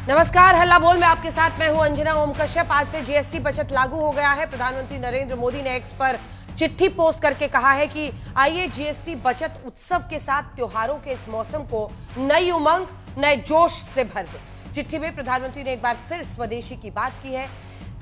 नमस्कार, हल्ला बोल में आपके साथ मैं हूं अंजना ओम कश्यप। आज से जीएसटी बचत लागू हो गया है। प्रधानमंत्री नरेंद्र मोदी ने एक्स पर चिट्ठी पोस्ट करके कहा है कि आइए जीएसटी बचत उत्सव के साथ त्योहारों के इस मौसम को नई उमंग, नए जोश से भर दे। चिट्ठी में प्रधानमंत्री ने एक बार फिर स्वदेशी की बात की है,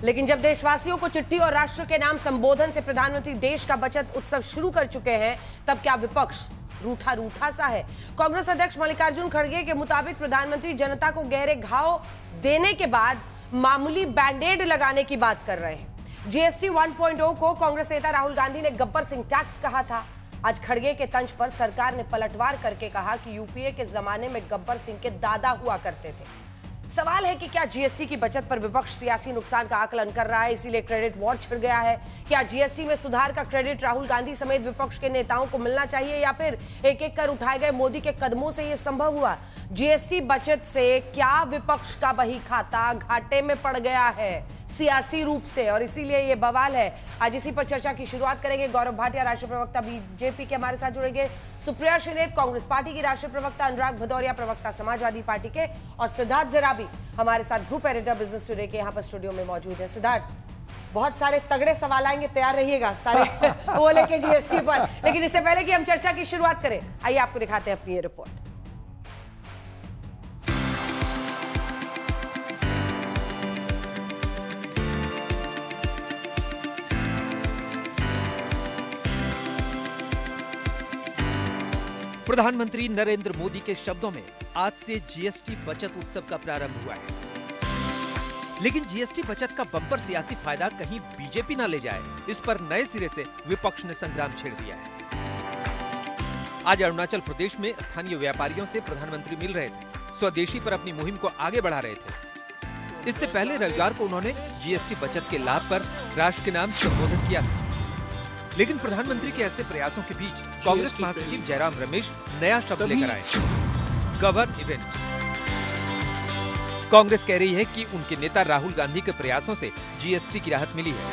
लेकिन जब देशवासियों को चिट्ठी और राष्ट्र के नाम संबोधन से प्रधानमंत्री देश का बचत उत्सव शुरू कर चुके हैं, तब क्या विपक्ष रूठा सा है? कांग्रेस अध्यक्ष मल्लिकार्जुन खड़गे के मुताबिक प्रधानमंत्री जनता को गहरे घाव देने के बाद मामूली बैंडेड लगाने की बात कर रहे हैं। जीएसटी 1.0 को कांग्रेस नेता राहुल गांधी ने गब्बर सिंह टैक्स कहा था। आज खड़गे के तंज पर सरकार ने पलटवार करके कहा कि यूपीए के जमाने में गब्बर सिंह के दादा हुआ करते थे। सवाल है कि क्या जीएसटी की बचत पर विपक्ष सियासी नुकसान का आकलन कर रहा है, इसीलिए क्रेडिट वॉर छिड़ गया है? क्या जीएसटी में सुधार का क्रेडिट राहुल गांधी समेत विपक्ष के नेताओं को मिलना चाहिए, या फिर एक एक कर उठाए गए मोदी के कदमों से यह संभव हुआ? जीएसटी बचत से क्या विपक्ष का बही खाता घाटे में पड़ गया है सियासी रूप से, और इसीलिए यह बवाल है? आज इसी पर चर्चा की शुरुआत करेंगे। गौरव भाटिया, राष्ट्रीय प्रवक्ता बीजेपी के, हमारे साथ जुड़ेंगे। सुप्रिया श्रीनेत, कांग्रेस पार्टी की राष्ट्रीय प्रवक्ता, अनुराग भदौरिया, प्रवक्ता समाजवादी पार्टी के, और सिद्धार्थ जराबी हमारे साथ ग्रुप एडिटर बिजनेस टुडे के यहाँ पर स्टूडियो में मौजूद है। सिद्धार्थ, बहुत सारे तगड़े सवाल आएंगे, तैयार रहिएगा सारे वो लेके जीएसटी पर। लेकिन इससे पहले कि हम चर्चा की शुरुआत करें, आइए आपको दिखाते हैं अपनी ये रिपोर्ट। प्रधानमंत्री नरेंद्र मोदी के शब्दों में आज से जीएसटी बचत उत्सव का प्रारंभ हुआ है। लेकिन जीएसटी बचत का बम्पर सियासी फायदा कहीं बीजेपी ना ले जाए, इस पर नए सिरे से विपक्ष ने संग्राम छेड़ दिया है। आज अरुणाचल प्रदेश में स्थानीय व्यापारियों से प्रधानमंत्री मिल रहे थे, स्वदेशी पर अपनी मुहिम को आगे बढ़ा रहे थे। इससे पहले रविवार को उन्होंने जीएसटी बचत के लाभ पर राष्ट्र के नाम संबोधन किया था। लेकिन प्रधानमंत्री के ऐसे प्रयासों के बीच कांग्रेस महासचिव जयराम रमेश नया शब्द लेकर आए, गवर्न इवेंट। कांग्रेस कह रही है कि उनके नेता राहुल गांधी के प्रयासों से जीएसटी की राहत मिली है।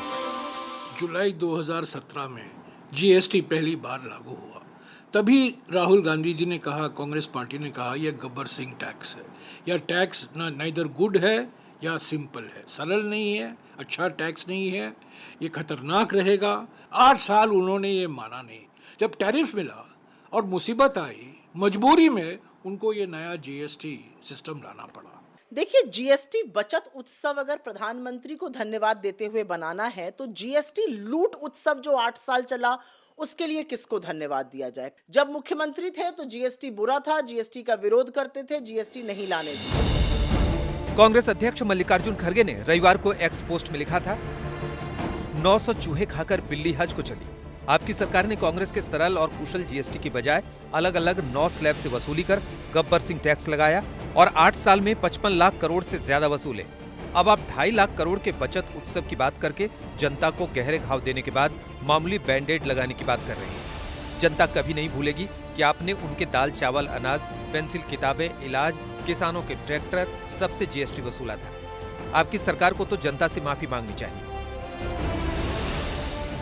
जुलाई 2017 में जीएसटी पहली बार लागू हुआ, तभी राहुल गांधी जी ने कहा, कांग्रेस पार्टी ने कहा, यह गब्बर सिंह टैक्स है। यह टैक्स नाइदर गुड है या सिंपल है, सरल नहीं है, अच्छा टैक्स नहीं है, ये खतरनाक रहेगा। 8 साल उन्होंने ये माना नहीं। जब टैरिफ मिला और मुसीबत आई, मजबूरी में उनको ये नया जीएसटी सिस्टम लाना पड़ा। देखिए, जीएसटी बचत उत्सव अगर प्रधानमंत्री को धन्यवाद देते हुए बनाना है, तो जीएसटी लूट उत्सव जो 8 साल चला, उसके लिए किसको धन्यवाद दिया जाए? जब मुख्यमंत्री थे तो जीएसटी बुरा था, जीएसटी का विरोध करते थे, जीएसटी नहीं लाने दिए। कांग्रेस अध्यक्ष मल्लिकार्जुन खड़गे ने रविवार को एक्स पोस्ट में लिखा था, 900 चूहे खाकर बिल्ली हज को चली। आपकी सरकार ने कांग्रेस के सरल और कुशल जीएसटी की बजाय अलग अलग 9 स्लैब से वसूली कर गब्बर सिंह टैक्स लगाया और 8 साल में 55 लाख करोड़ से ज्यादा वसूले। अब आप 2.5 लाख करोड़ के बचत उत्सव की बात करके जनता को गहरे घाव देने के बाद मामूली बैंडेड लगाने की बात कर रहे हैं। जनता कभी नहीं भूलेगी कि आपने उनके दाल, चावल, अनाज, पेंसिल, किताबें, इलाज, किसानों के ट्रैक्टर, सबसे जीएसटी वसूला था। आपकी सरकार को तो जनता से माफी मांगनी चाहिए।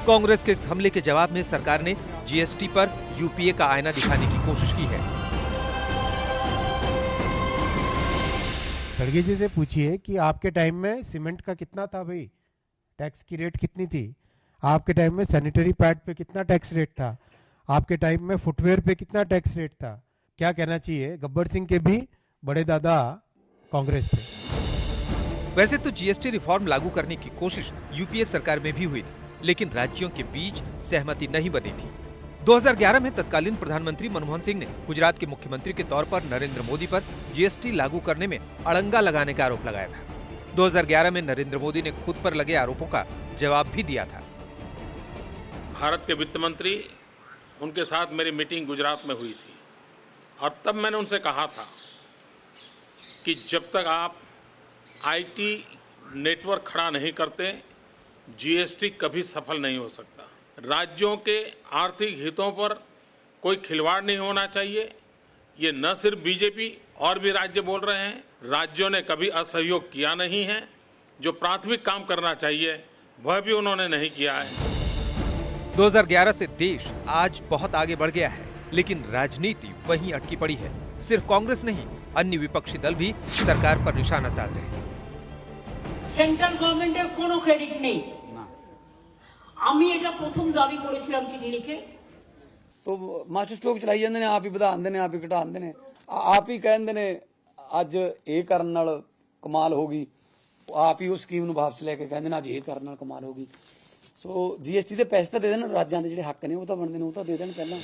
कांग्रेस के इस हमले के जवाब में सरकार ने जीएसटी पर यूपीए का आईना दिखाने की कोशिश की है। खड़गे जी से पूछिए कि आपके टाइम में सीमेंट का कितना था भाई, टैक्स की रेट कितनी थी? आपके टाइम में सैनिटरी पैड पे कितना टैक्स रेट था? आपके टाइम में फुटवेयर पे कितना टैक्स रेट था? क्या कहना चाहिए, गब्बर सिंह के भी बड़े दादा कांग्रेस थे। वैसे तो जीएसटी रिफॉर्म लागू करने की कोशिश यूपीए सरकार में भी हुई थी, लेकिन राज्यों के बीच सहमति नहीं बनी थी। 2011 में तत्कालीन प्रधानमंत्री मनमोहन सिंह ने गुजरात के मुख्यमंत्री के तौर पर नरेंद्र मोदी पर जीएसटी लागू करने में अड़ंगा लगाने का आरोप लगाया था। 2011 में नरेंद्र मोदी ने खुद पर लगे आरोपों का जवाब भी दिया था। भारत के वित्त मंत्री, उनके साथ मेरी मीटिंग गुजरात में हुई थी, और तब मैंने उनसे कहा था कि जब तक आप आईटी नेटवर्क खड़ा नहीं करते, जीएसटी कभी सफल नहीं हो सकता। राज्यों के आर्थिक हितों पर कोई खिलवाड़ नहीं होना चाहिए। ये न सिर्फ बीजेपी और भी राज्य बोल रहे हैं, राज्यों ने कभी असहयोग किया नहीं है। जो प्राथमिक काम करना चाहिए वह भी उन्होंने नहीं किया है। 2011 से देश आज बहुत आगे बढ़ गया है, लेकिन राजनीति वहीं अटकी पड़ी है। सिर्फ कांग्रेस नहीं, अन्य विपक्षी दल भी सरकार पर निशाना साध रहे हैं। সেন্ট্রাল গভর্নমেন্টের কোনো ক্রেডিট নেই। আমি এটা প্রথম দাবি করেছিলাম চিঠি লিখে। तो मास्टर स्ट्रोक चलाई ਜਾਂਦੇ ਨੇ, ਆਪ ਹੀ ਵਧਾਉਂਦੇ ਨੇ, ਆਪ ਹੀ ਘਟਾਉਂਦੇ ਨੇ, ਆਪ ਹੀ ਕਹਿੰਦੇ ਨੇ ਅੱਜ ਇਹ ਕਰਨ ਨਾਲ ਕਮਾਲ ਹੋ ਗਈ, ਆਪ ਹੀ ਉਹ ਸਕੀਮ ਨੂੰ ਵਾਪਸ ਲੈ ਕੇ ਕਹਿੰਦੇ ਨੇ ਅੱਜ ਇਹ ਕਰਨ ਨਾਲ ਕਮਾਲ ਹੋ ਗਈ। ਸੋ ਜੀਐਸਟੀ ਦੇ ਪੈਸੇ ਤਾਂ ਦੇ ਦੇਣ, ਰਾਜਾਂ ਦੇ ਜਿਹੜੇ ਹੱਕ ਨੇ ਉਹ ਤਾਂ ਬਣਦੇ ਨੇ, ਉਹ ਤਾਂ ਦੇ ਦੇਣ ਪਹਿਲਾਂ।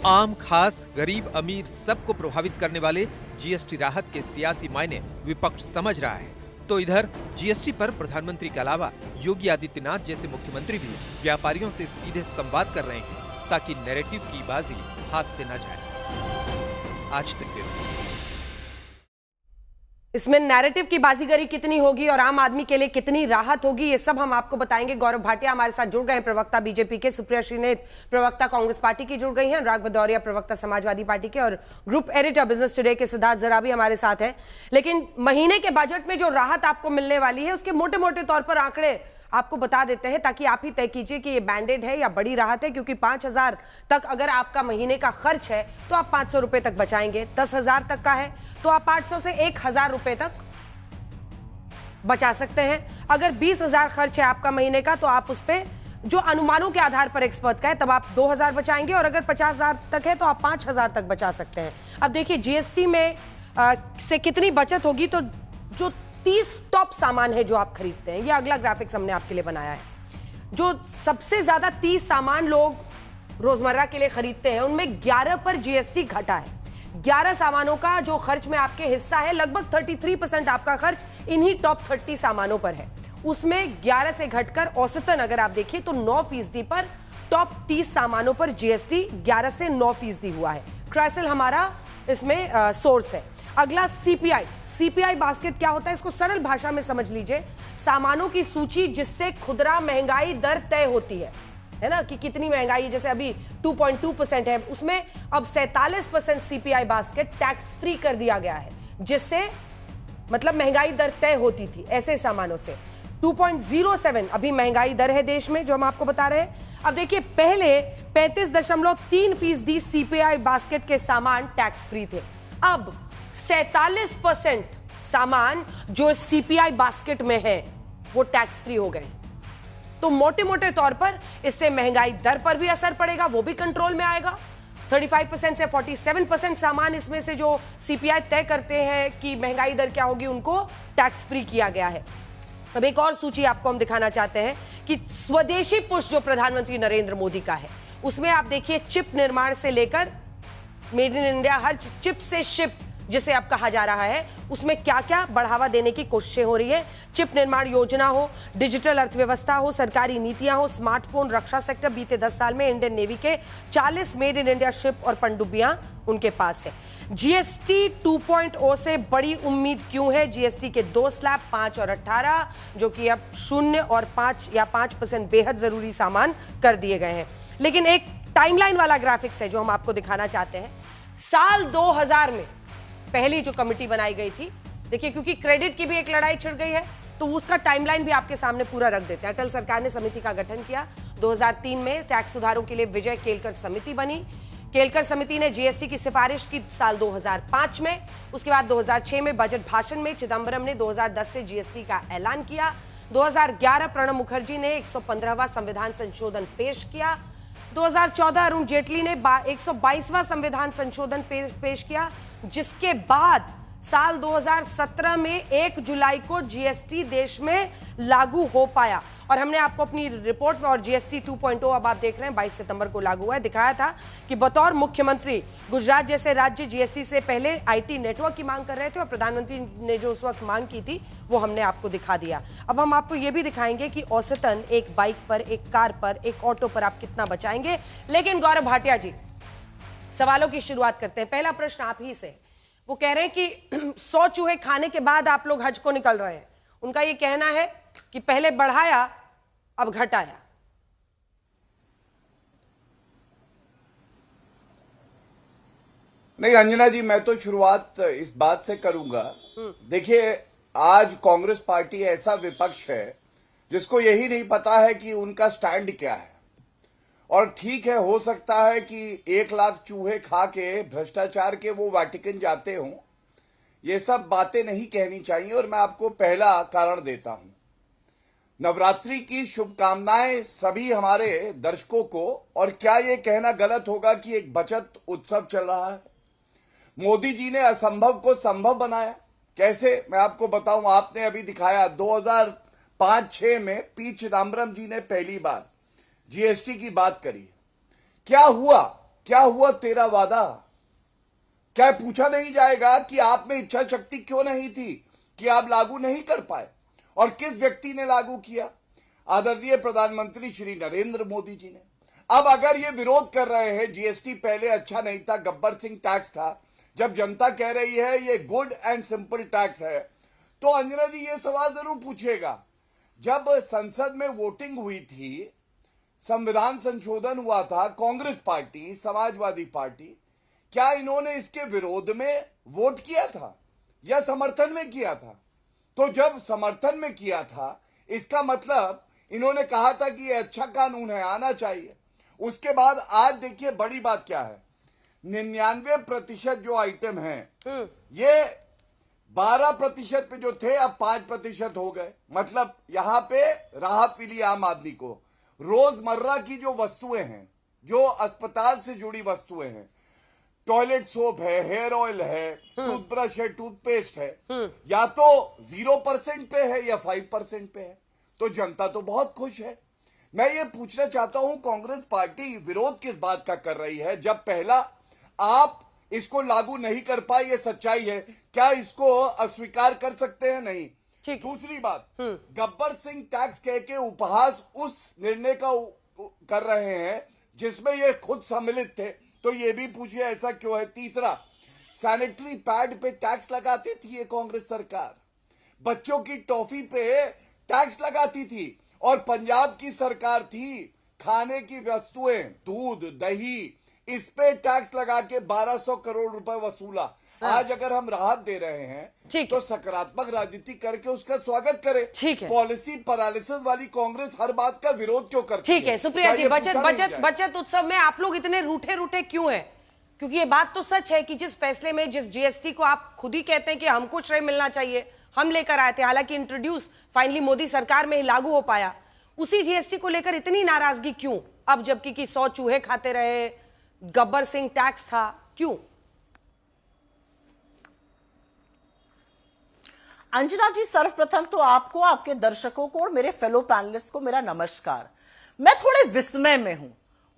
आम खास गरीब अमीर सबको प्रभावित करने वाले जीएसटी राहत के सियासी मायने विपक्ष समझ रहा है, तो इधर जीएसटी पर प्रधानमंत्री के अलावा योगी आदित्यनाथ जैसे मुख्यमंत्री भी व्यापारियों से सीधे संवाद कर रहे हैं ताकि नैरेटिव की बाजी हाथ से न जाए। आज तक ब्यूरो। इसमें नैरेटिव की बाजीगरी कितनी होगी और आम आदमी के लिए कितनी राहत होगी, ये सब हम आपको बताएंगे। गौरव भाटिया हमारे साथ जुड़ गए हैं, प्रवक्ता बीजेपी के, सुप्रिया श्रीनेत प्रवक्ता कांग्रेस पार्टी की जुड़ गई हैं, अनुराग भदौरिया प्रवक्ता समाजवादी पार्टी के, और ग्रुप एडिटर बिजनेस टुडे के सिद्धार्थ जरा भी हमारे साथ हैं। लेकिन महीने के बजट में जो राहत आपको मिलने वाली है उसके मोटे मोटे तौर पर आंकड़े आपको बता देते हैं ताकि आप ही तय कीजिए कि ये बैंडेड है या बड़ी राहत है। क्योंकि 5,000 तक अगर आपका महीने का खर्च है तो आप 500 रुपए तक बचाएंगे, 10,000 तक का है तो आप 800 से 1,000 रुपए तक बचा सकते हैं। अगर 20,000 खर्च है आपका महीने का तो आप उस पर जो अनुमानों के आधार पर एक्सपर्ट्स का है तब आप 2,000 बचाएंगे, और अगर 50,000 तक है तो आप 5,000 तक बचा सकते हैं। अब देखिए जीएसटी में से कितनी बचत होगी, तो जो 30 टॉप सामान है जो आप खरीदते हैं, ये अगला ग्राफिक्स हमने आपके लिए बनाया है। जो सबसे ज्यादा 30 सामान लोग रोजमर्रा के लिए खरीदते हैं उनमें 11 पर जीएसटी घटा है। 11 सामानों का जो खर्च में आपके हिस्सा है, लगभग 33% आपका खर्च इन्हीं टॉप 30 सामानों पर है। उसमें 11 से घटकर औसतन अगर आप देखिए तो 9% पर टॉप 30 सामानों पर जीएसटी 11 से 9% हुआ है। क्राइसिल हमारा इसमें सोर्स है। अगला सीपीआई बास्केट क्या होता है, इसको सरल भाषा में समझ लीजिए, सामानों की सूची जिससे खुदरा महंगाई दर तय होती है ना, कि कितनी महंगाई, जैसे अभी 2.2% है, उसमें अब 47% सीपीआई बास्केट टैक्स फ्री कर दिया गया है, जिससे मतलब महंगाई दर तय होती थी ऐसे सामानों से। 2.07 अभी महंगाई दर है देश में जो हम आपको बता रहे हैं। अब देखिए पहले 35.3% सीपीआई बास्केट के सामान टैक्स फ्री थे, अब 47% सामान जो सीपीआई बास्केट में है वो टैक्स फ्री हो गए। तो मोटे मोटे तौर पर इससे महंगाई दर पर भी असर पड़ेगा, वो भी कंट्रोल में आएगा। 35% से 47% सामान इसमें से जो सीपीआई तय करते हैं कि महंगाई दर क्या होगी, उनको टैक्स फ्री किया गया है। अब एक और सूची आपको हम दिखाना चाहते हैं कि स्वदेशी पुश जो प्रधानमंत्री नरेंद्र मोदी का है, उसमें आप देखिए चिप निर्माण से लेकर made in India, her chip से शिप जिसे अब कहा जा रहा है, उसमें क्या क्या बढ़ावा देने की कोशिशें हो रही है। चिप निर्माण योजना हो, डिजिटल अर्थव्यवस्था हो, सरकारी नीतियां हो, स्मार्टफोन, रक्षा सेक्टर। बीते 10 साल में इंडियन नेवी के 40 मेड इन इंडिया शिप और पनडुब्बियां उनके पास है। जीएसटी 2.0 से बड़ी उम्मीद क्यों है? जीएसटी के 2 स्लैब 5 और 18 जो कि अब 0 और 5 या 5% बेहद जरूरी सामान कर दिए गए हैं। लेकिन एक टाइमलाइन वाला ग्राफिक्स है जो हम आपको दिखाना चाहते हैं। साल 2000 में पहली जो कमेटी बनाई गई थी, देखिए क्योंकि क्रेडिट की भी एक लड़ाई छिड़ गई है तो उसका टाइमलाइन भी आपके सामने पूरा रख देते हैं। अटल सरकार ने समिति का गठन किया। 2003 में टैक्स सुधारों के लिए विजय केलकर समिति बनी। केलकर समिति ने जीएसटी की सिफारिश की साल 2005 में। उसके बाद 2006 में बजट भाषण में चिदंबरम ने 2010 से जीएसटी का ऐलान किया। 2011 प्रणब मुखर्जी ने 115वां संविधान संशोधन पेश किया। 2014 अरुण जेटली ने 122वां संविधान संशोधन पेश किया, जिसके बाद साल 2017 में 1 जुलाई को जीएसटी देश में लागू हो पाया। और हमने आपको अपनी रिपोर्ट में, और जीएसटी 2.0 अब आप देख रहे हैं 22 सितंबर को लागू हुआ है, दिखाया था कि बतौर मुख्यमंत्री गुजरात जैसे राज्य जीएसटी से पहले आईटी नेटवर्क की मांग कर रहे थे और प्रधानमंत्री ने जो उस वक्त मांग की थी वो हमने आपको दिखा दिया। अब हम आपको ये भी दिखाएंगे कि औसतन एक बाइक पर, एक कार पर, एक ऑटो पर आप कितना बचाएंगे। लेकिन गौरव भाटिया जी, सवालों की शुरुआत करते हैं। पहला प्रश्न आप ही से। वो कह रहे हैं कि 100 चूहे खाने के बाद आप लोग हज को निकल रहे हैं। उनका ये कहना है कि पहले बढ़ाया अब घटाया। नहीं अंजना जी, मैं तो शुरुआत इस बात से करूंगा। देखिए, आज कांग्रेस पार्टी ऐसा विपक्ष है जिसको यही नहीं पता है कि उनका स्टैंड क्या है। और ठीक है, हो सकता है कि 1 लाख चूहे खा के भ्रष्टाचार के वो वाटिकन जाते हों। ये सब बातें नहीं कहनी चाहिए और मैं आपको पहला कारण देता हूं। नवरात्रि की शुभकामनाएं सभी हमारे दर्शकों को। और क्या ये कहना गलत होगा कि एक बचत उत्सव चल रहा है? मोदी जी ने असंभव को संभव बनाया। कैसे, मैं आपको बताऊं। आपने अभी दिखाया 2005-6 में पी चिदम्बरम जी ने पहली बार जीएसटी की बात करी। क्या हुआ तेरा वादा? क्या पूछा नहीं जाएगा कि आप में इच्छा शक्ति क्यों नहीं थी कि आप लागू नहीं कर पाए? और किस व्यक्ति ने लागू किया? आदरणीय प्रधानमंत्री श्री नरेंद्र मोदी जी ने। अब अगर ये विरोध कर रहे हैं, जीएसटी पहले अच्छा नहीं था, गब्बर सिंह टैक्स था, जब जनता कह रही है ये गुड एंड सिंपल टैक्स है, तो अंजना जी ये सवाल जरूर पूछेगा, जब संसद में वोटिंग हुई थी, संविधान संशोधन हुआ था, कांग्रेस पार्टी, समाजवादी पार्टी, क्या इन्होंने इसके विरोध में वोट किया था या समर्थन में किया था? तो जब समर्थन में किया था, इसका मतलब इन्होंने कहा था कि ये अच्छा कानून है, आना चाहिए। उसके बाद आज देखिए बड़ी बात क्या है, 99% जो आइटम हैं, ये 12% पे जो थे अब 5% हो गए। मतलब यहां पे राहत मिली आम आदमी को। रोजमर्रा की जो वस्तुएं हैं, जो अस्पताल से जुड़ी वस्तुएं हैं, टॉयलेट सोप है, हेयर ऑयल है, टूथब्रश है, टूथपेस्ट है, या तो 0% पे है या 5% पे है। तो जनता तो बहुत खुश है। मैं ये पूछना चाहता हूं, कांग्रेस पार्टी विरोध किस बात का कर रही है, जब पहला आप इसको लागू नहीं कर पाए, ये सच्चाई है। क्या इसको अस्वीकार कर सकते हैं? नहीं। दूसरी बात, गब्बर सिंह टैक्स कह के उपहास उस निर्णय का कर रहे हैं जिसमें ये खुद सम्मिलित थे, तो ये भी पूछिए ऐसा क्यों है। तीसरा, सैनिटरी पैड पे टैक्स लगाती थी ये कांग्रेस सरकार, बच्चों की टॉफी पे टैक्स लगाती थी, और पंजाब की सरकार थी, खाने की वस्तुएं, दूध, दही, इस पे टैक्स लगा के 1200 करोड़ रुपए वसूला। आज अगर हम राहत दे रहे हैं तो सकारात्मक राजनीति करके उसका स्वागत करें। ठीक है। पॉलिसी पैरालिसिस वाली कांग्रेस हर बात का विरोध क्यों करती है? ठीक है सुप्रिया जी, बचत उत्सव में आप लोग इतने रूठे क्यों हैं? क्योंकि ये बात तो सच है कि जिस फैसले में, जिस जीएसटी को आप खुद ही कहते हैं कि हमको श्रेय मिलना चाहिए, हम लेकर आए थे, हालांकि इंट्रोड्यूस फाइनली मोदी सरकार में ही लागू हो पाया, उसी जीएसटी को लेकर इतनी नाराजगी क्यों अब, जबकि 100 चूहे खाते रहे, गब्बर सिंह टैक्स था, क्यों? अंजना जी, सर्वप्रथम तो आपको, आपके दर्शकों को और मेरे फेलो पैनलिस्ट को मेरा नमस्कार। मैं थोड़े विस्मय में हूं।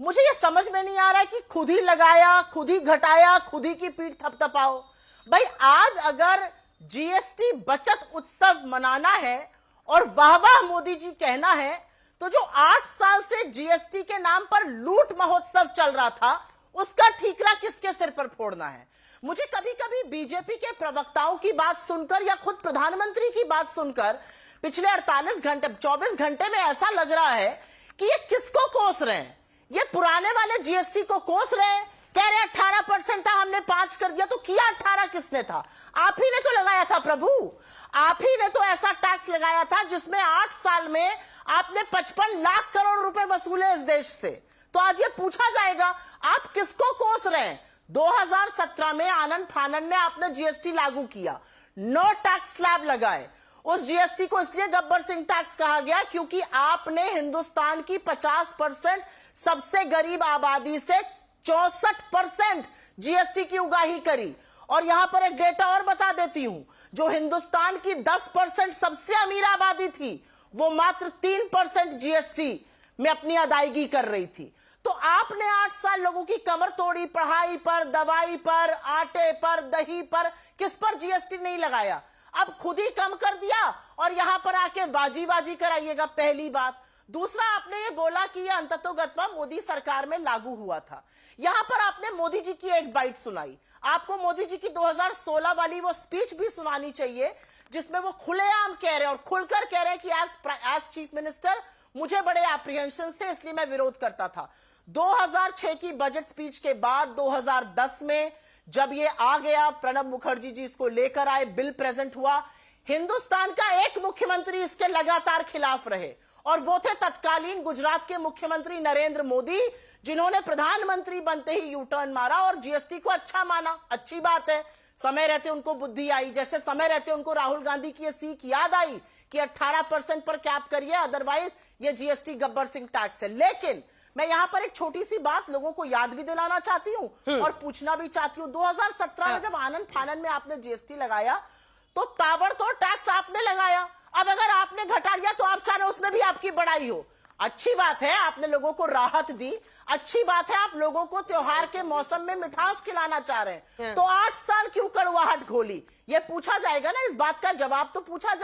मुझे ये समझ में नहीं आ रहा है कि खुद ही लगाया, खुद ही घटाया, खुद ही की पीठ थपथपाओ। भाई, आज अगर जीएसटी बचत उत्सव मनाना है और वाह वाह मोदी जी कहना है, तो जो 8 साल से जीएसटी के नाम पर लूट महोत्सव चल रहा था, उसका ठीकरा किसके सिर पर फोड़ना है? मुझे कभी कभी बीजेपी के प्रवक्ताओं की बात सुनकर या खुद प्रधानमंत्री की बात सुनकर पिछले 24 घंटे में ऐसा लग रहा है कि ये किसको कोस रहे हैं? ये पुराने वाले जीएसटी को कोस रहे हैं। कह रहे 18% था, हमने 5 कर दिया। तो किया 18 किसने था? आप ही ने तो लगाया था प्रभु। आप ही ने तो ऐसा टैक्स लगाया था जिसमें 8 साल में आपने 55 लाख करोड़ रुपए वसूले इस देश से। तो आज ये पूछा जाएगा आप किसको कोस रहे हैं? 2017 में आनंद फानन ने आपने जीएसटी लागू किया, नो टैक्स स्लैब लगाए। उस जीएसटी को इसलिए गब्बर सिंह टैक्स कहा गया क्योंकि आपने हिंदुस्तान की 50% सबसे गरीब आबादी से 64% जीएसटी की उगाही करी। और यहां पर एक डेटा और बता देती हूं, जो हिंदुस्तान की 10% सबसे अमीर आबादी थी, वो मात्र 3% जीएसटी में अपनी अदायगी कर रही थी। तो आपने 8 साल लोगों की कमर तोड़ी, पढ़ाई पर, दवाई पर, आटे पर, दही पर, किस पर जीएसटी नहीं लगाया। अब खुद ही कम कर दिया और यहां पर आके बाजी कराइएगा, पहली बात। दूसरा, आपने ये बोला कि ये अंततोगत्वा मोदी सरकार में लागू हुआ था। यहां पर आपने मोदी जी की एक बाइट सुनाई। आपको मोदी जी की 2016 वाली वो स्पीच भी सुनानी चाहिए जिसमें वो खुलेआम कह रहे हैं और खुलकर कह रहे हैं कि एज चीफ मिनिस्टर मुझे बड़े एप्रीहेंशन थे, इसलिए मैं विरोध करता था। 2006 की बजट स्पीच के बाद 2010 में जब ये आ गया, प्रणब मुखर्जी जी इसको लेकर आए, बिल प्रेजेंट हुआ, हिंदुस्तान का एक मुख्यमंत्री इसके लगातार खिलाफ रहे और वो थे तत्कालीन गुजरात के मुख्यमंत्री नरेंद्र मोदी, जिन्होंने प्रधानमंत्री बनते ही यू टर्न मारा और जीएसटी को अच्छा माना। अच्छी बात है, समय रहते उनको बुद्धि आई, जैसे समय रहते उनको राहुल गांधी की ये सीख याद आई कि 18% पर कैप करिए, अदरवाइज ये जीएसटी गब्बर सिंह टैक्स है। लेकिन मैं यहां पर एक छोटी सी बात लोगों को याद भी दिलाना चाहती हूं और पूछना भी चाहती हूं। 2017 में जब आनंद फानन में आपने जीएसटी लगाया तो ताबड़तोड़ टैक्स आपने लगाया। अब अगर आपने घटा लिया तो आप चाह रहे उसमें भी आपकी बड़ाई हो। अच्छी बात है, आपने लोगों को राहत दी, अच्छी बात है, आप लोगों को त्योहार के मौसम में मिठास खिलाना चाह रहे हैं, तो 8 साल क्यों कड़वाहट घोली? ये पूछा जाएगा ना, इस बात का जवाब तो पूछा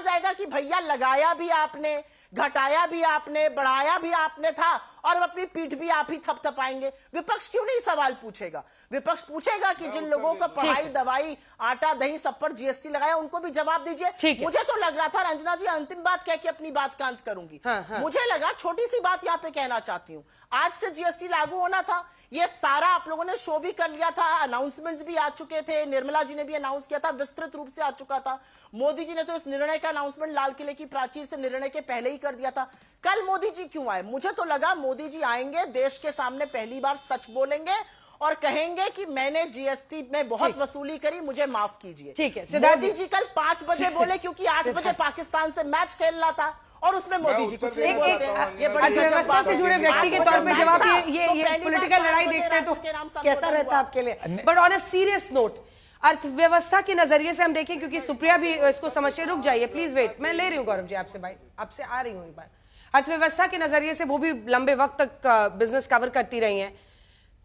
जाएगा कि भैया लगाया भी आपने, घटाया भी आपने, बढ़ाया भी आपने था और अपनी पीठ भी आप ही थपथपाएंगे। विपक्ष क्यों नहीं सवाल पूछेगा? विपक्ष पूछेगा कि जिन लोगों का पढ़ाई, दवाई, आटा, दही सब पर जीएसटी लगाया उनको भी जवाब दीजिए। मुझे तो लग रहा था रंजना जी अंतिम बात कह के अपनी बात का अंत करूंगी। मुझे लगा छोटी सी बात यहाँ पे कहना चाहती हूँ, आज से जीएसटी लागू होना था, ये सारा आप लोगों ने शो भी कर लिया था, अनाउंसमेंट्स भी आ चुके थे, निर्मला जी ने भी अनाउंस किया था, विस्तृत रूप से आ चुका था। मोदी जी ने तो इस निर्णय का अनाउंसमेंट लाल किले की प्राचीर से निर्णय के पहले ही कर दिया था। कल मोदी जी क्यों आए? मुझे तो लगा मोदी जी आएंगे, देश के सामने पहली बार सच बोलेंगे और कहेंगे कि मैंने जीएसटी में बहुत वसूली करी, मुझे माफ कीजिए। ठीक है, मोदी जी कल 5 बजे बोले क्योंकि 8 बजे पाकिस्तान से मैच खेलना था और उसमें मोदी जी कुछ नहीं बोलते हैं। ये अर्थव्यवस्था से जुड़े व्यक्ति के तौर पे जवाब, ये पॉलिटिकल लड़ाई देखते हैं तो कैसा रहता है आपके लिए? But on a serious note, अर्थव्यवस्था के नजरिए से हम देखें, क्योंकि सुप्रिया भी इसको समझते, रुक जाइए प्लीज वेट, मैं ले रही हूँ गौरव जी आपसे, भाई आपसे आ रही हूँ एक बार। अर्थव्यवस्था के नजरिए से वो भी लंबे वक्त तक बिजनेस कवर करती रही हैं,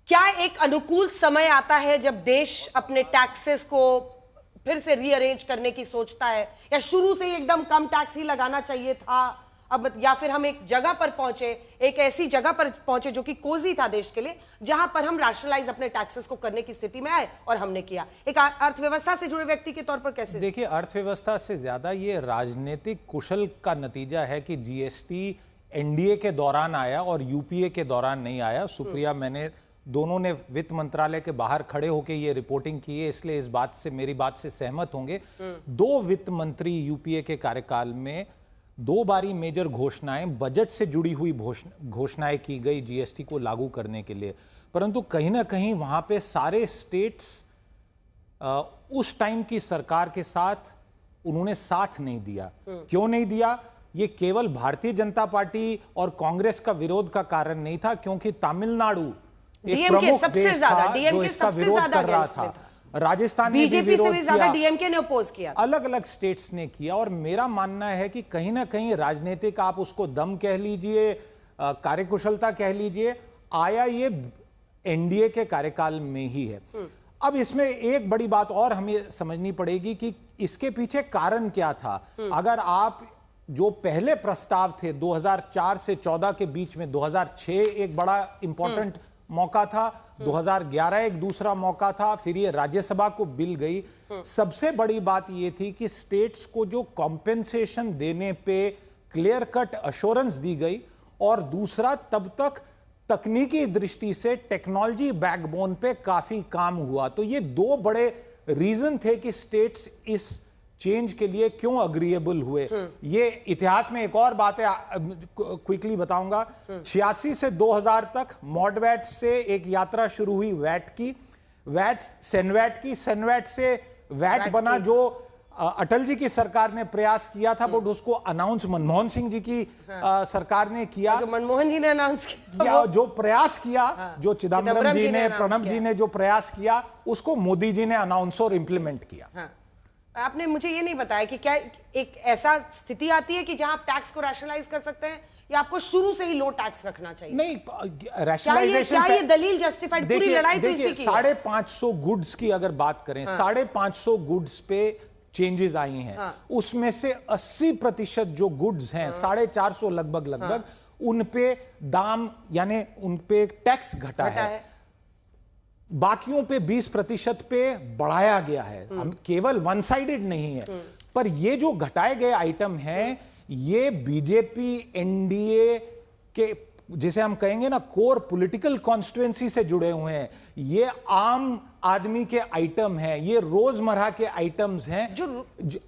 क्या एक अनुकूल समय आता है जब देश अपने टैक्सेस को फिर से रीअरेंज करने की सोचता है, या शुरू से ही एकदम कम टैक्स ही लगाना चाहिए था अब, या फिर हम एक जगह पर पहुंचे, एक ऐसी जगह पर पहुंचे जो कि कोजी था देश के लिए, जहां पर हम रैशनलाइज अपने टैक्सेस को करने की स्थिति में आए और हमने किया? एक अर्थव्यवस्था से जुड़े व्यक्ति के तौर पर कैसे? देखिए, अर्थव्यवस्था से ज्यादा ये राजनीतिक कुशल का नतीजा है कि जीएसटी एनडीए के दौरान आया और यूपीए के दौरान नहीं आया। सुप्रिया, मैंने दोनों ने वित्त मंत्रालय के बाहर खड़े होकर ये रिपोर्टिंग की है, इसलिए इस बात से, मेरी बात से सहमत होंगे। 2 वित्त मंत्री यूपीए के कार्यकाल में 2 बारी मेजर घोषणाएं, बजट से जुड़ी हुई घोषणाएं की गई जीएसटी को लागू करने के लिए, परंतु कहीं ना कहीं वहां पे सारे स्टेट्स उस टाइम की सरकार के साथ उन्होंने साथ नहीं दिया। क्यों नहीं दिया? ये केवल भारतीय जनता पार्टी और कांग्रेस का विरोध का कारण नहीं था, क्योंकि तमिलनाडु एक प्रमुख देश था जो इसका विरोध कर रहा था। राजस्थान ने भी विरोध किया, डीएमके ने अपोज किया, अलग अलग स्टेट्स ने किया। और मेरा मानना है कि कहीं ना कहीं राजनीतिक, आप उसको दम कह लीजिए, कार्यकुशलता कह लीजिए, आया ये एनडीए के कार्यकाल में ही है। अब इसमें एक बड़ी बात और हमें समझनी पड़ेगी कि इसके पीछे कारण क्या था। अगर आप जो पहले प्रस्ताव थे 2004 से 14 के बीच में, 2006 एक बड़ा इंपॉर्टेंट मौका था, 2011 एक दूसरा मौका था, फिर ये राज्यसभा को बिल गई। सबसे बड़ी बात ये थी कि स्टेट्स को जो कॉम्पेंसेशन देने पे क्लियर कट अश्योरेंस दी गई, और दूसरा तब तक तकनीकी दृष्टि से टेक्नोलॉजी बैकबोन पे काफी काम हुआ। तो ये 2 बड़े रीजन थे कि स्टेट्स इस चेंज के लिए क्यों अग्रीएबल हुए। ये इतिहास में एक और बात है, क्विकली बताऊंगा। 86 से 2000 तक मॉडवैट से एक यात्रा शुरू हुई वैट की, वैट सेनवैट की, सेनवैट से वैट बना, जो अटल जी की सरकार ने प्रयास किया था, बट उसको अनाउंस मनमोहन सिंह जी की सरकार ने किया। जो मनमोहन जी ने अनाउंस किया, जो प्रयास किया, जो चिदम्बरम जी ने, प्रणब जी ने जो प्रयास किया, उसको मोदी जी ने अनाउंस और इंप्लीमेंट किया। आपने मुझे ये नहीं बताया कि क्या एक ऐसा स्थिति आती है कि जहां आप टैक्स को रैशनलाइज कर सकते हैं, या आपको शुरू से ही लो टैक्स रखना चाहिए? नहीं, रैशनलाइजेशन, क्या ये दलील जस्टिफाइड? पूरी लड़ाई तो इसी की है। 550 गुड्स की अगर बात करें, 550 गुड्स पे चेंजेस आई हैं। उसमें से 80% जो गुड्स हैं, 450 लगभग उन पे दाम, यानी उन पे टैक्स घटा है। बाकियों पे 20% पे बढ़ाया गया है। हम केवल वन साइडेड नहीं है, पर ये जो घटाए गए आइटम हैं, ये बीजेपी एनडीए के, जिसे हम कहेंगे ना, कोर पॉलिटिकल कॉन्स्टिट्यूएंसी से जुड़े हुए हैं। ये आम आदमी के आइटम हैं, ये रोजमर्रा के आइटम्स हैं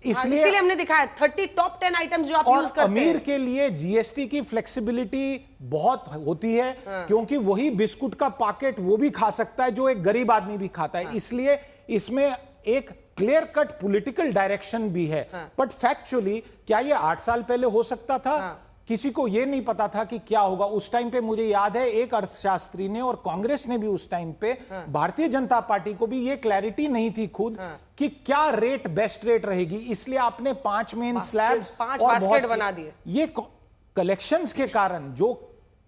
इसलिए हमने दिखाया 30 टॉप 10 आइटम्स जो आप यूज करते हैं। अमीर के लिए जीएसटी की फ्लेक्सिबिलिटी बहुत होती है, क्योंकि वही बिस्कुट का पैकेट वो भी खा सकता है जो एक गरीब आदमी भी खाता है। इसलिए इसमें एक क्लियर कट पॉलिटिकल डायरेक्शन भी है। बट फैक्चुअली क्या ये 8 साल पहले हो सकता था? किसी को यह नहीं पता था कि क्या होगा। उस टाइम पे मुझे याद है एक अर्थशास्त्री ने और कांग्रेस ने भी उस टाइम पे भारतीय जनता पार्टी को भी ये क्लैरिटी नहीं थी खुद कि क्या रेट बेस्ट रेट रहेगी, इसलिए आपने 5 मेन स्लैब्स और बास्केट बना दिए। ये कलेक्शंस के कारण जो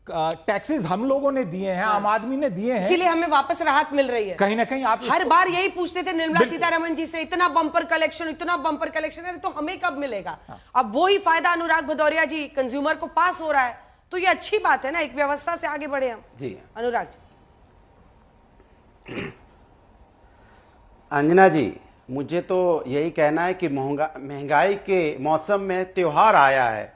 टैक्सेस हम लोगों ने दिए हैं, आम आदमी ने दिए हैं, इसीलिए हमें वापस राहत मिल रही है। कहीं ना कहीं आप हर बार यही पूछते थे निर्मला सीतारमण जी से, इतना बम्पर कलेक्शन है तो हमें कब मिलेगा? अब वही फायदा अनुराग भदौरिया जी, कंज्यूमर को पास हो रहा है, तो ये अच्छी बात है ना, एक व्यवस्था से आगे बढ़े हम जी। अनुराग अंजना जी, मुझे तो यही कहना है कि महंगाई के मौसम में त्योहार आया है,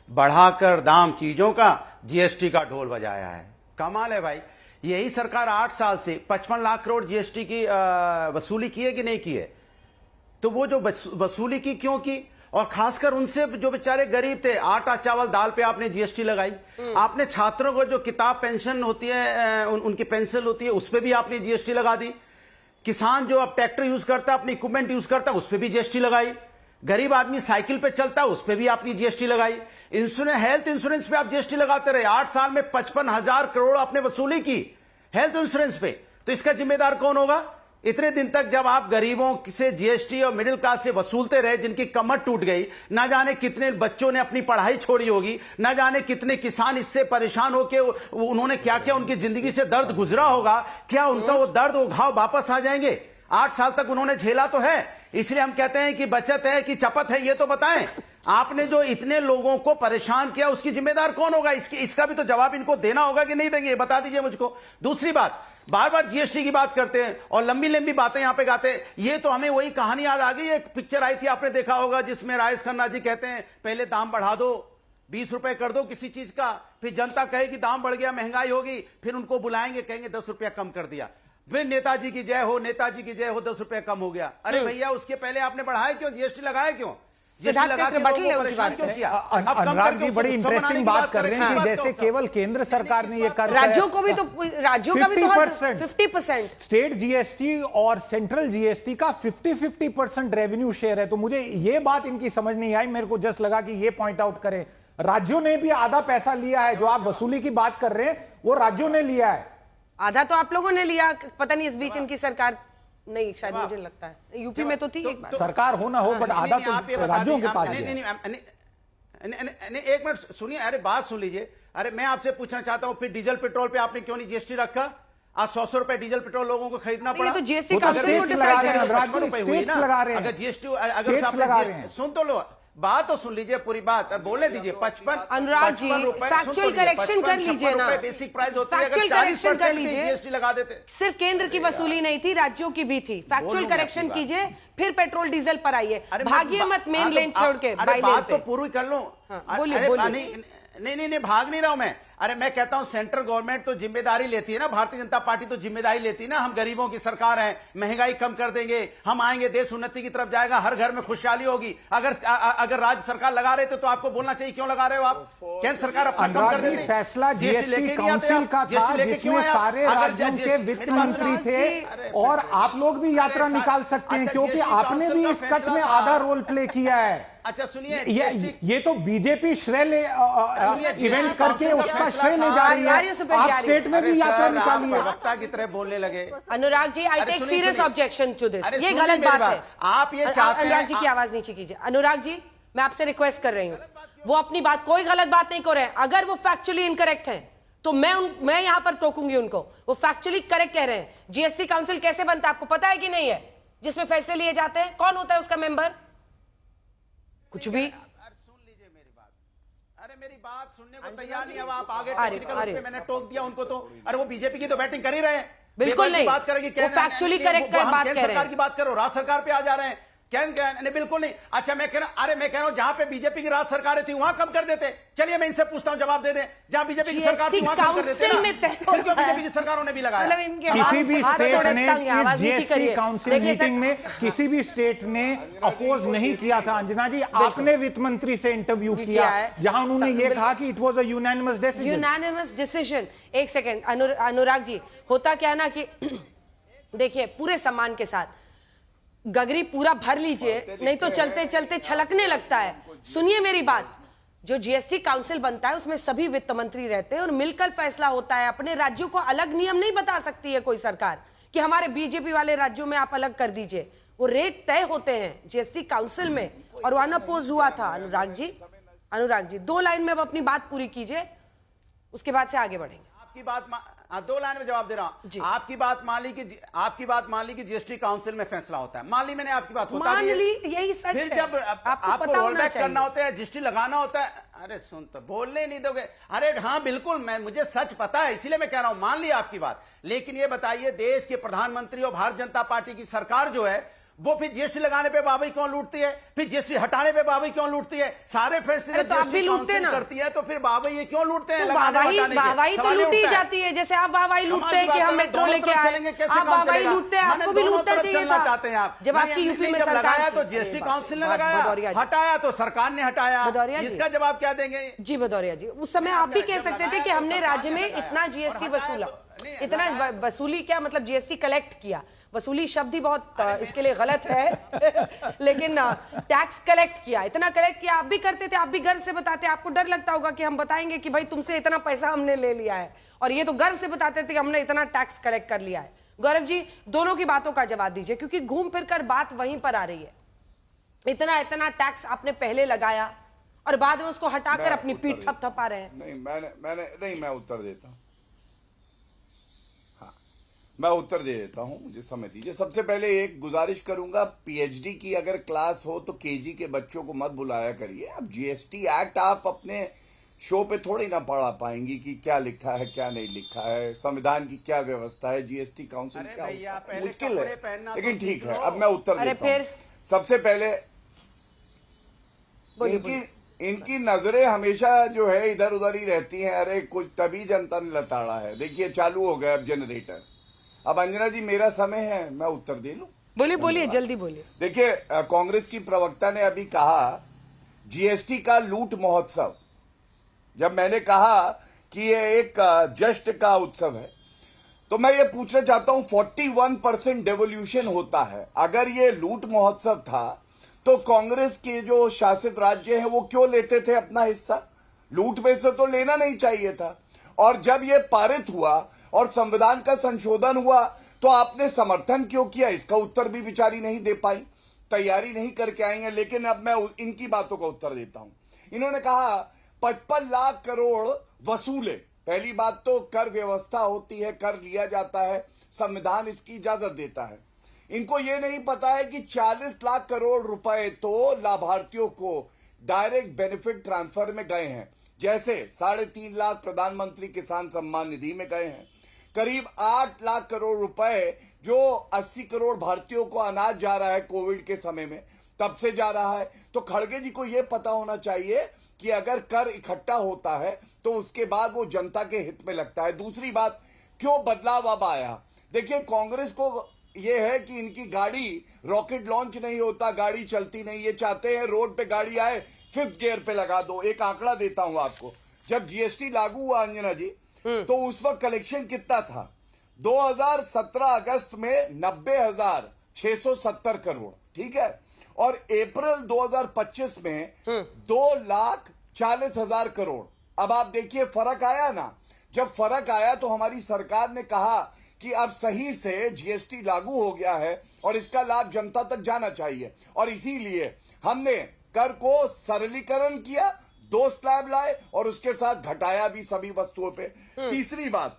बढ़ाकर दाम चीजों का, जीएसटी का ढोल बजाया है। कमाल है भाई। यही सरकार 8 साल से 55 लाख करोड़ जीएसटी की वसूली की है कि नहीं की है? तो वो जो वसूली की क्यों की? और खासकर उनसे जो बेचारे गरीब थे, आटा चावल दाल पे आपने जीएसटी लगाई। आपने छात्रों को जो किताब पेंशन होती है, उनकी पेंशन होती है, उस पर भी आपने जीएसटी लगा दी। किसान जो अब ट्रैक्टर यूज करता है, अपनी इक्विपमेंट यूज करता है, उस पर भी जीएसटी लगाई। गरीब आदमी साइकिल पे चलता है, उस पर भी आपने जीएसटी लगाई। इंश्योरेंस, हेल्थ इंश्योरेंस पे आप जीएसटी लगाते रहे। 8 साल में 55,000 करोड़ आपने वसूली की हेल्थ इंश्योरेंस पे। तो इसका जिम्मेदार कौन होगा? इतने दिन तक जब आप गरीबों से जीएसटी और मिडिल क्लास से वसूलते रहे, जिनकी कमर टूट गई, ना जाने कितने बच्चों ने अपनी पढ़ाई छोड़ी होगी, ना जाने कितने किसान इससे परेशान होकर उन्होंने क्या क्या उनकी जिंदगी से दर्द गुजरा होगा। क्या उनका वो दर्द, वो घाव वापस आ जाएंगे? 8 साल तक उन्होंने झेला तो है। इसलिए हम कहते हैं कि बचत है कि चपत है, ये तो बताएं। आपने जो इतने लोगों को परेशान किया, उसकी जिम्मेदार कौन होगा? इसका भी तो जवाब इनको देना होगा कि नहीं देंगे, बता दीजिए मुझको। दूसरी बात, बार बार जीएसटी की बात करते हैं और लंबी लंबी बातें यहां पे गाते हैं। ये तो हमें वही कहानी याद आ गई। एक पिक्चर आई थी, आपने देखा होगा, जिसमें राजेश खन्ना जी कहते हैं पहले दाम बढ़ा दो, 20 रुपए कर दो किसी चीज का, फिर जनता कहे कि दाम बढ़ गया, महंगाई होगी, फिर उनको बुलाएंगे, कहेंगे 10 रुपया कम कर दिया, फिर नेताजी की जय हो, नेताजी की जय हो, 10 रुपया कम हो गया। अरे भैया, उसके पहले आपने बढ़ाया क्यों? जीएसटी लगाया क्यों? अनुराग जी बड़ी इंटरेस्टिंग बात कर रहे हैं कि जैसे केवल केंद्र सरकार ने ये कर, राज्यों का भी तो 50%, स्टेट जीएसटी और सेंट्रल जीएसटी का 50-50% रेवेन्यू शेयर है। तो मुझे ये बात इनकी समझ नहीं आई। मेरे को जस्ट लगा कि ये पॉइंट आउट करें, राज्यों ने भी आधा पैसा लिया है। जो आप वसूली की बात कर रहे हैं वो राज्यों ने लिया है, आधा तो आप लोगों ने लिया। पता नहीं इस बीच इनकी सरकार नहीं, शायद मुझे लगता है यूपी में तो थी एक बार सरकार हो ना हो, बट आधा तो राज्यों के पास है। एक मिनट सुनिए, अरे बात सुन लीजिए। अरे मैं आपसे पूछना चाहता हूं, फिर डीजल पेट्रोल पे आपने क्यों नहीं जीएसटी रखा? आज 100 रुपए डीजल पेट्रोल लोगों को खरीदना पड़ा। तो जीएसटी काउंसिल को डिसाइड करेगा। अगर जीएसटी, अगर सुन तो लो, बात तो सुन लीजिए, पूरी बात बोलने दीजिए। 55 अनुराग जी, फैक्चुअल करेक्शन कर लीजिए ना, बेसिक प्राइस होती है, फैक्चुअल करेक्शन कर लीजिए। जीएसटी लगा देते। सिर्फ केंद्र की वसूली नहीं थी, राज्यों की भी थी। फैक्चुअल करेक्शन कीजिए, फिर पेट्रोल डीजल पर आइए, भागिए मत मेन लेन छोड़ के बाई लेन पे। तो पूरी कर लो। बोलिए। नहीं, भाग नहीं रहा हूं मैं। अरे मैं कहता हूं सेंट्रल गवर्नमेंट तो जिम्मेदारी लेती है ना, भारतीय जनता पार्टी तो जिम्मेदारी लेती है ना। हम गरीबों की सरकार है, महंगाई कम कर देंगे, हम आएंगे, देश उन्नति की तरफ जाएगा, हर घर में खुशहाली होगी। अगर राज्य सरकार लगा रहे थे तो आपको बोलना चाहिए क्यों लगा रहे हो आप? केंद्र सरकार अपना कम कर देती। फैसला जीएसटी काउंसिल का था, जिसमें सारे राज्यों के वित्त मंत्री थे, और आप लोग भी यात्रा निकाल सकते हैं, क्योंकि आपने भी इस कट में आधा रोल प्ले किया है। अच्छा सुनिए, ये तो बीजेपी श्रेय ले इवेंट करके उसका श्रेय ले जा रही है। आप स्टेट में भी यात्रा निकालिए। वक्ता की तरह बोलने लगे। Anurag ji, I take serious objection to this. ये गलत बात है। आप ये चाहते हैं, अनुराग जी की आवाज नीचे कीजिए। अनुराग जी, मैं आपसे रिक्वेस्ट कर रही हूँ, वो अपनी बात, कोई गलत बात नहीं कर रहे हैं। अगर वो फैक्चुअली इनकरेक्ट है तो मैं यहां पर टोकूंगी उनको। वो फैक्चुअली करेक्ट कह रहे हैं। जीएसटी काउंसिल कैसे बनता है आपको पता है कि नहीं है? जिसमें फैसले लिए जाते हैं, कौन होता है उसका मेंबर? कुछ भी। सुन लीजिए मेरी बात। अरे मेरी बात सुनने को तैयार नहीं। अब आप आगे मैंने टोक दिया उनको। तो अरे वो बीजेपी की तो बैटिंग कर ही रहे हैं। बिल्कुल नहीं, बात करेंगे, वो फैक्चुअली करेक्ट बात कह रहे हैं। सरकार की बात करो, राज्य सरकार पे आ जा रहे हैं। नहीं, बिल्कुल नहीं। अच्छा मैं कह रहा हूं जहां पे बीजेपी की राज सरकारें थी वहां कब कर देते? चलिए मैं इनसे पूछता हूं, जवाब दे दें। जहां बीजेपी की सरकार थी वहां कब कर देते ना? फिर क्यों बीजेपी की सरकारों ने भी लगाया? किसी भी स्टेट ने इस जीएसटी काउंसिल मीटिंग में किसी भी स्टेट ने अपोज नहीं किया था। अंजना जी, आपने वित्त मंत्री से इंटरव्यू किया जहां उन्होंने ये कहा कि it was a unanimous decision. Unanimous decision. एक सेकेंड अनुराग जी, होता क्या ना कि देखिए पूरे सम्मान के साथ गगरी पूरा भर लीजिए, नहीं तो चलते चलते छलकने लगता है। सुनिए मेरी बात, जो जीएसटी काउंसिल बनता है उसमें सभी वित्त मंत्री रहते हैं और मिलकर फैसला होता है। अपने राज्यों को अलग नियम नहीं बता सकती है कोई सरकार कि हमारे बीजेपी वाले राज्यों में आप अलग कर दीजिए। वो रेट तय होते हैं जीएसटी काउंसिल में और वो अनअपोज्ड हुआ था। अनुराग जी 2 लाइन में अब अपनी बात पूरी कीजिए, उसके बाद से आगे बढ़ेंगे। आपकी बात 2 लाइन में जवाब दे रहा हूं। आपकी बात मान ली कि जीएसटी काउंसिल में फैसला होता है। मान ली मैंने आपकी बात होता भी है। यही सच है। फिर जब आपको रोल बैक करना होता है, जीएसटी लगाना होता है, अरे सुन तो बोलने नहीं दोगे। अरे हाँ बिल्कुल, मुझे सच पता है, इसीलिए मैं कह रहा हूं मान ली आपकी बात। लेकिन ये बताइए, देश के प्रधानमंत्री और भारतीय जनता पार्टी की सरकार जो है वो फिर जीएसटी लगाने पे वाहवाही क्यों लूटती है? फिर जीएसटी हटाने पे वाहवाही क्यों लूटती है? सारे फैसले तो आप भी लूटते ना करती है, तो फिर वाहवाही क्यों लूटते हैं? वाहवाही तो लूटी जाती है, जैसे आप वाहवाही लूटते हैं कि हम मेट्रो लेके आए, आप वाहवाही लूटते हैं, आपको भी लूटना चाहिए था। जब आपकी यूपी में सरकार तो जीएसटी काउंसिल ने लगाया, हटाया तो सरकार ने हटाया। इसका जवाब क्या देंगे? जी भदौरिया जी, उस समय आप भी कह सकते थे कि हमने राज्य में इतना जीएसटी वसूला, इतना वसूली क्या मतलब जीएसटी कलेक्ट किया। वसूली शब्द ही बहुत इसके लिए गलत है लेकिन टैक्स कलेक्ट किया, इतना कलेक्ट किया। आप भी करते थे, आप भी गर्व से बताते। आपको डर लगता होगा कि हम बताएंगे कि भाई तुमसे इतना पैसा हमने ले लिया है, और ये तो गर्व से बताते थे कि हमने इतना टैक्स कलेक्ट कर लिया है। गौरव जी, दोनों की बातों का जवाब दीजिए, क्योंकि घूम फिर कर बात वहीं पर आ रही है। इतना टैक्स आपने पहले लगाया और बाद में उसको हटाकर अपनी पीठ थपथपा रहे हैं। मैं उत्तर देता हूं। मैं उत्तर दे देता हूं, मुझे समय दीजिए। सबसे पहले एक गुजारिश करूंगा, पीएचडी की अगर क्लास हो तो केजी के बच्चों को मत बुलाया करिए। अब जीएसटी एक्ट आप अपने शो पे थोड़ी ना पढ़ा पाएंगी कि क्या लिखा है क्या नहीं लिखा है, संविधान की क्या व्यवस्था है, जीएसटी काउंसिल क्या होता है, मुश्किल है। लेकिन ठीक है, अब मैं उत्तर देता हूं। सबसे पहले इनकी नजरें हमेशा जो है इधर उधर ही रहती हैं। अरे कुछ तभी जनता ने लताड़ा है। देखिए चालू हो गया अब जनरेटर। अब अंजना जी मेरा समय है, मैं उत्तर दे लूं? बोलिए जल्दी बोलिए। देखिए कांग्रेस की प्रवक्ता ने अभी कहा जीएसटी का लूट महोत्सव। जब मैंने कहा कि ये एक जश्न का उत्सव है, तो मैं ये पूछना चाहता हूं 41% डेवोल्यूशन होता है। अगर ये लूट महोत्सव था तो कांग्रेस के जो शासित राज्य हैं वो क्यों लेते थे अपना हिस्सा? लूट में से तो लेना नहीं चाहिए था। और जब ये पारित हुआ और संविधान का संशोधन हुआ तो आपने समर्थन क्यों किया? इसका उत्तर भी बेचारी नहीं दे पाई, तैयारी नहीं करके आई है। लेकिन अब मैं इनकी बातों का उत्तर देता हूं। इन्होंने कहा 55 लाख करोड़ वसूले। पहली बात तो कर व्यवस्था होती है, कर लिया जाता है, संविधान इसकी इजाजत देता है। इनको यह नहीं पता है कि 40 लाख करोड़ रुपए तो लाभार्थियों को डायरेक्ट बेनिफिट ट्रांसफर में गए हैं। जैसे 3.5 लाख प्रधानमंत्री किसान सम्मान निधि में गए हैं, करीब 8 लाख करोड़ रुपए जो 80 करोड़ भारतीयों को अनाज जा रहा है कोविड के समय में, तब से जा रहा है। तो खड़गे जी को यह पता होना चाहिए कि अगर कर इकट्ठा होता है तो उसके बाद वो जनता के हित में लगता है। दूसरी बात, क्यों बदलाव अब आया? देखिए कांग्रेस को ये है कि इनकी गाड़ी रॉकेट लॉन्च नहीं होता, गाड़ी चलती नहीं। ये चाहते हैं रोड पे गाड़ी आए 5th गियर पे लगा दो। एक आंकड़ा देता हूं आपको, जब जीएसटी लागू हुआ अंजना जी तो उस वक्त कलेक्शन कितना था? 2017 अगस्त में 90,670 करोड़, ठीक है। और अप्रैल 2025 में 2,40,000 करोड़। अब आप देखिए फर्क आया ना। जब फर्क आया तो हमारी सरकार ने कहा कि अब सही से जीएसटी लागू हो गया है और इसका लाभ जनता तक जाना चाहिए, और इसीलिए हमने कर को सरलीकरण किया, 2 स्लैब लाए और उसके साथ घटाया भी सभी वस्तुओं पे। तीसरी बात,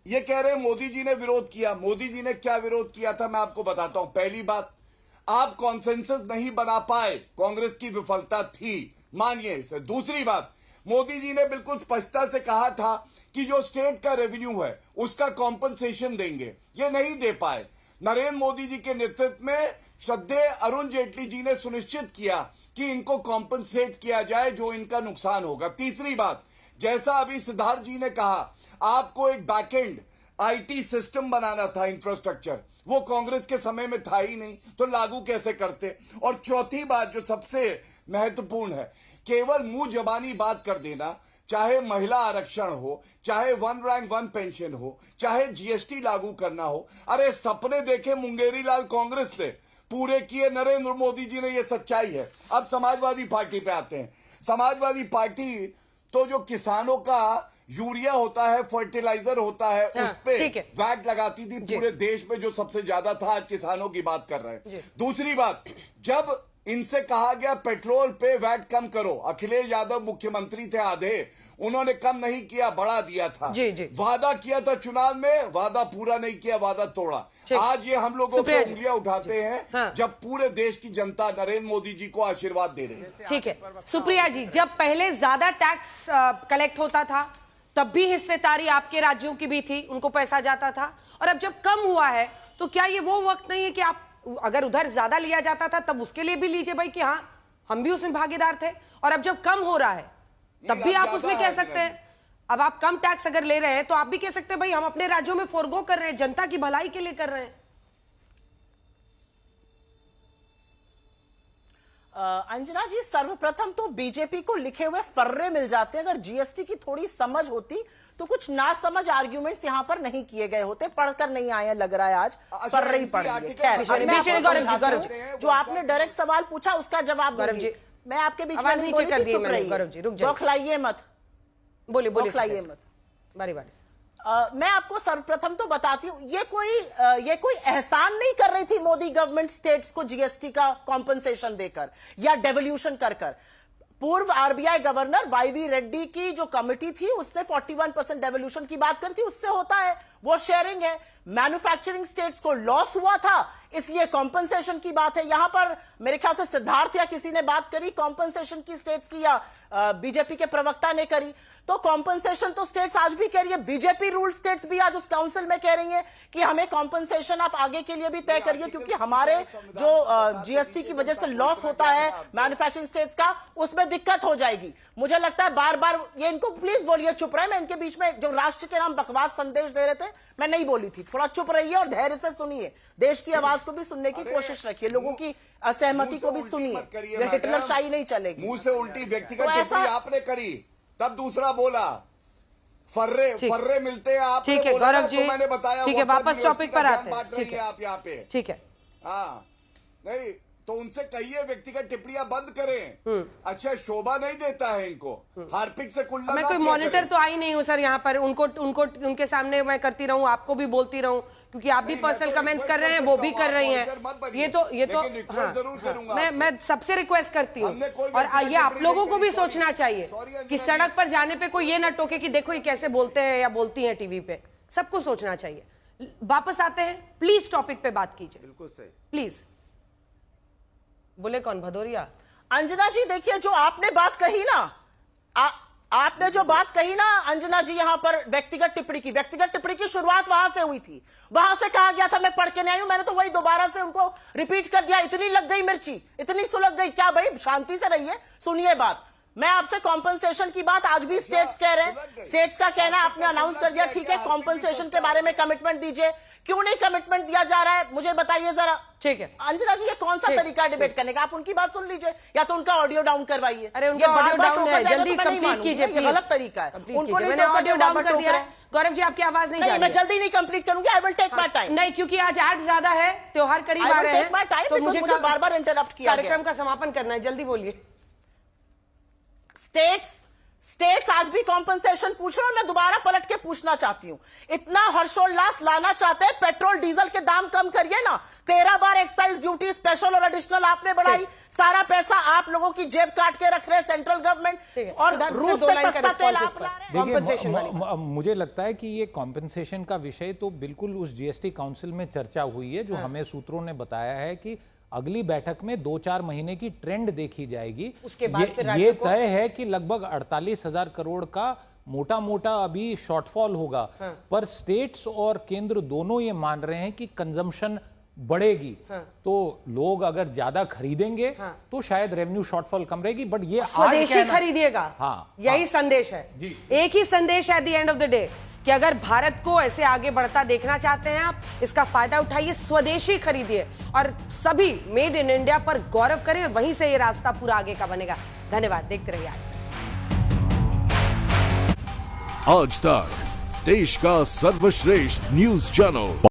ये कह रहे हैं मोदी जी ने विरोध किया। मोदी जी ने क्या विरोध किया था मैं आपको बताता हूं। पहली बात, आप कॉन्सेंसस नहीं बना पाए, कांग्रेस की विफलता थी, मानिए इसे। दूसरी बात, मोदी जी ने बिल्कुल स्पष्टता से कहा था कि जो स्टेट का रेवेन्यू है उसका कॉम्पनसेशन देंगे, ये नहीं दे पाए। नरेंद्र मोदी जी के नेतृत्व में श्रद्धेय अरुण जेटली जी ने सुनिश्चित किया कि इनको कॉम्पनसेट किया जाए जो इनका नुकसान होगा। तीसरी बात, जैसा अभी सिद्धार्थ जी ने कहा, आपको एक बैकएंड आईटी सिस्टम बनाना था, इंफ्रास्ट्रक्चर, वो कांग्रेस के समय में था ही नहीं, तो लागू कैसे करते। और चौथी बात जो सबसे महत्वपूर्ण है, केवल मुंह जबानी बात कर देना, चाहे महिला आरक्षण हो, चाहे 1 रैंक 1 पेंशन हो, चाहे जीएसटी लागू करना हो, अरे सपने देखे मुंगेरी लाल कांग्रेस ने, पूरे किए नरेंद्र मोदी जी ने, ये सच्चाई है। अब समाजवादी पार्टी पे आते हैं। समाजवादी पार्टी तो जो किसानों का यूरिया होता है, फर्टिलाइजर होता है, उस पे वैट लगाती थी पूरे देश में, जो सबसे ज्यादा था। आज किसानों की बात कर रहे हैं। दूसरी बात, जब इनसे कहा गया पेट्रोल पे वैट कम करो, अखिलेश यादव मुख्यमंत्री थे आधे, उन्होंने कम नहीं किया, बढ़ा दिया था। वादा किया था चुनाव में, वादा पूरा नहीं किया, वादा तोड़ा। आज ये हम लोगों को उंगलियां उठाते हैं जब पूरे देश की जनता नरेंद्र मोदी जी को आशीर्वाद दे रही है। ठीक है सुप्रिया जी, जब पहले ज्यादा टैक्स कलेक्ट होता था तब भी हिस्सेदारी आपके राज्यों की भी थी, उनको पैसा जाता था, और अब जब कम हुआ है तो क्या ये वो वक्त नहीं है कि आप, अगर उधर ज्यादा लिया जाता था तब उसके लिए भी लीजिए भाई कि हाँ हम भी उसमें भागीदार थे, और अब जब कम हो रहा है तब भी आप उसमें कह सकते हैं। अब आप कम टैक्स अगर ले रहे हैं तो आप भी कह सकते हैं भाई हम अपने राज्यों में फोरगो कर रहे हैं, जनता की भलाई के लिए कर रहे हैं। अंजना जी, सर्वप्रथम तो बीजेपी को लिखे हुए फर्रे मिल जाते हैं। अगर जीएसटी की थोड़ी समझ होती तो कुछ ना समझ आर्ग्यूमेंट्स यहाँ पर नहीं किए गए होते। पढ़कर नहीं आए हैं लग रहा है, आज फर्रे ही पढ़ लिए। जो आपने डायरेक्ट सवाल पूछा उसका जवाब गौरव जी, मैं आपके बीच में नीचे कर दी। गौरव जी रुक जाइए, बौखलाइए मत, बोलिए बौखलाइए मत, बारी बारी से। मैं आपको सर्वप्रथम तो बताती हूँ, ये कोई एहसान नहीं कर रही थी मोदी गवर्नमेंट स्टेट्स को जीएसटी का कॉम्पनसेशन देकर या डेवल्यूशन कर। पूर्व आरबीआई गवर्नर वाईवी रेड्डी की जो कमिटी थी उसने 41% डेवल्यूशन की बात करी थी, उससे होता है, वो शेयरिंग है। मैन्युफैक्चरिंग स्टेट्स को लॉस हुआ था इसलिए कॉम्पनसेशन की बात है। यहां पर मेरे ख्याल से सिद्धार्थ या किसी ने बात करी कॉम्पनसेशन की स्टेट्स की, या बीजेपी के प्रवक्ता ने करी। तो कॉम्पनसेशन तो स्टेट्स आज भी कह रही है, बीजेपी रूल स्टेट्स भी आज उस काउंसिल में कह रही है कि हमें कॉम्पनसेशन आप आगे के लिए भी तय करिए, क्योंकि हमारे जो जीएसटी की वजह से लॉस होता है मैन्युफैक्चरिंग स्टेट्स का, उसमें दिक्कत हो जाएगी। मुझे लगता है बार बार ये, इनको प्लीज बोलिए चुप रहे। मैं इनके बीच में जो राष्ट्र के नाम बकवास संदेश दे रहे थे मैं नहीं बोली थी, थोड़ा चुप रहिए और धैर्य से सुनिए, देश की आवाज को भी सुनने की कोशिश रखिए, लोगों की असहमति को भी सुनिए, हिटलरशाही नहीं चलेगी। मुंह से उल्टी व्यक्तिगत टिप्पणी आपने करी, तब दूसरा बोला, फर्रे मिलते हैं आपने बोला, गौरव जी, मैंने बताया। ठीक है, वापस टॉपिक पर आते हैं। ठीक है, आप यहाँ पे, ठीक है, हाँ नहीं तो उनसे कहिए व्यक्तिगत टिप्पणियां बंद करें। अच्छा, शोभा नहीं देता है इनको, हार्पिक से कुल्ला। मैं कोई मॉनिटर तो आई नहीं हूँ सर यहाँ पर, उनके सामने मैं करती रहूँ, आपको भी बोलती रहूँ, क्योंकि आप भी पर्सनल कमेंट्स कर रहे हैं, वो भी कर रही हैं। ये तो जरूर करूंगा। मैं सबसे रिक्वेस्ट करती हूँ, और ये आप लोगों को भी सोचना चाहिए कि सड़क पर जाने पे कोई ये ना टोके कि देखो ये कैसे बोलते हैं या बोलती हैं टीवी पे। सबको सोचना चाहिए। वापस आते हैं, प्लीज टॉपिक पे बात कीजिए। बिल्कुल सही, प्लीज। बोले कौन, भदौरिया? अंजना जी देखिए, जो आपने बात कही ना, आपने जो बात कही ना अंजना जी, यहां पर व्यक्तिगत टिप्पणी की शुरुआत वहां से हुई थी, वहां से कहा गया था मैं पढ़ के नहीं आई हूं, मैंने तो वही दोबारा से उनको रिपीट कर दिया। इतनी लग गई मिर्ची, इतनी सुलग गई क्या भाई? शांति से रहिए, सुनिए बात। मैं आपसे कॉम्पनसेशन की बात आज भी स्टेट्स कह रहे हैं, स्टेट्स का कहना आपने अनाउंस कर दिया, ठीक है, कॉम्पनसेशन के बारे में कमिटमेंट दीजिए। क्यों नहीं कमिटमेंट दिया जा रहा है मुझे बताइए जरा। ठीक है अंजना जी, ये कौन सा तरीका है डिबेट करने का? आप उनकी बात सुन लीजिए या तो उनका ऑडियो डाउन करवाइए। अरे उनका ऑडियो डाउन है, जल्दी कंप्लीट कीजिए प्लीज। गलत तरीका है, उनको मैंने ऑडियो डाउन कर दिया है। गौरव जी आपकी आवाज नहीं जा रही है। मैं जल्दी नहीं कंप्लीट करूंगी, I will take my time. नहीं, क्योंकि आज 8 ज्यादा है, त्योहार करीब आ रहे हैं, तो मुझे बार बार इंटरप्ट किया। कार्यक्रम का समापन करना है, जल्दी बोलिए। स्टेट्स आज भी कॉम्पनसेशन पूछ रहे हैं, मैं दोबारा पलट के पूछना चाहती हूं, इतना हर्षोल्लास लाना चाहते हैं, पेट्रोल डीजल के दाम कम करिए ना। 13 बार एक्साइज ड्यूटी स्पेशल और एडिशनल आपने बढ़ाई, सारा पैसा आप लोगों की जेब काट के रख रहे हैं सेंट्रल गवर्नमेंट, और रूस से सस्ता तेल आप ला रहे हैं। मुझे लगता है कि ये कॉम्पनसेशन का विषय तो बिल्कुल उस जीएसटी काउंसिल में चर्चा हुई है, जो हमें सूत्रों ने बताया है कि अगली बैठक में 2-4 महीने की ट्रेंड देखी जाएगी। उसके बाद ये तय है कि लगभग 48,000 करोड़ का मोटा मोटा अभी शॉर्टफॉल होगा। पर स्टेट्स और केंद्र दोनों ये मान रहे हैं कि कंजम्पशन बढ़ेगी तो लोग अगर ज्यादा खरीदेंगे तो शायद रेवेन्यू शॉर्टफॉल कम रहेगी। बट ये स्वदेशी खरीदिएगा। हाँ, यही संदेश है जी। एक ही संदेश है at the end of the day कि अगर भारत को ऐसे आगे बढ़ता देखना चाहते हैं आप, इसका फायदा उठाइए, स्वदेशी खरीदिए और सभी मेड इन इंडिया पर गौरव करें और वहीं से ये रास्ता पूरा आगे का बनेगा। धन्यवाद। देखते रहिए आज तक, देश का सर्वश्रेष्ठ न्यूज चैनल।